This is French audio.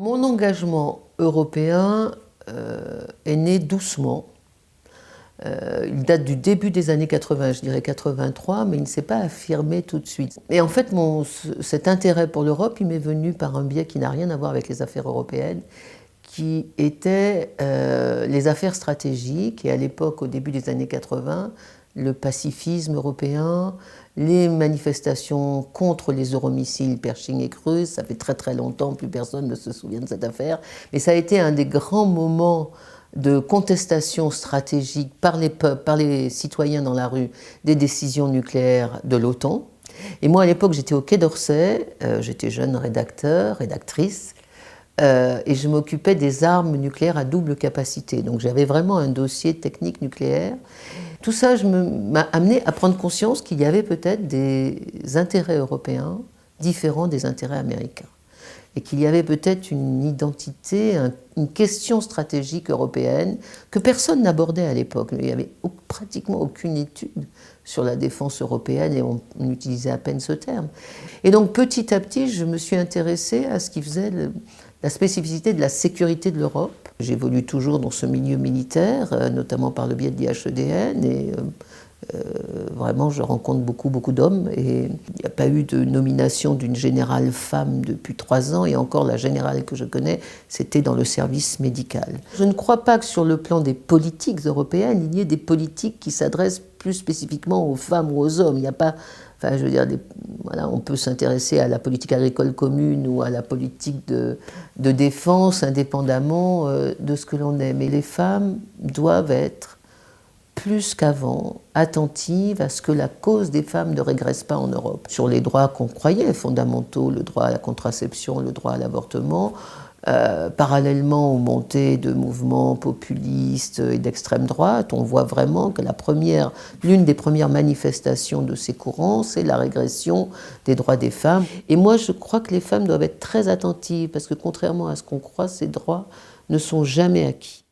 Mon engagement européen est né doucement. Il date du début des années 80, je dirais 83, mais il ne s'est pas affirmé tout de suite. Et en fait, cet intérêt pour l'Europe, il m'est venu par un biais qui n'a rien à voir avec les affaires européennes, qui était les affaires stratégiques. Et à l'époque, au début des années 80, le pacifisme européen, les manifestations contre les euromissiles Pershing et Cruz, ça fait très très longtemps, plus personne ne se souvient de cette affaire, mais ça a été un des grands moments de contestation stratégique par les peuples, par les citoyens dans la rue, des décisions nucléaires de l'OTAN. Et moi à l'époque j'étais au Quai d'Orsay, j'étais jeune rédactrice, et je m'occupais des armes nucléaires à double capacité. Donc j'avais vraiment un dossier technique nucléaire. Tout ça m'a amené à prendre conscience qu'il y avait peut-être des intérêts européens différents des intérêts américains. Et qu'il y avait peut-être une identité, une question stratégique européenne que personne n'abordait à l'époque. Il n'y avait pratiquement aucune étude sur la défense européenne et on utilisait à peine ce terme. Et donc petit à petit, je me suis intéressée à ce qui faisait la spécificité de la sécurité de l'Europe. J'évolue toujours dans ce milieu militaire, notamment par le biais de l'IHEDN, et vraiment je rencontre beaucoup d'hommes, et il n'y a pas eu de nomination d'une générale femme depuis 3 ans, et encore la générale que je connais, c'était dans le service médical. Je ne crois pas que sur le plan des politiques européennes, il y ait des politiques qui s'adressent plus spécifiquement aux femmes ou aux hommes. Il n'y a pas, enfin, je veux dire, voilà, on peut s'intéresser à la politique agricole commune ou à la politique de défense indépendamment de ce que l'on est. Mais les femmes doivent être plus qu'avant attentives à ce que la cause des femmes ne régresse pas en Europe. Sur les droits qu'on croyait fondamentaux, le droit à la contraception, le droit à l'avortement, parallèlement aux montées de mouvements populistes et d'extrême droite, on voit vraiment que l'une des premières manifestations de ces courants, c'est la régression des droits des femmes. Et moi, je crois que les femmes doivent être très attentives, parce que contrairement à ce qu'on croit, ces droits ne sont jamais acquis.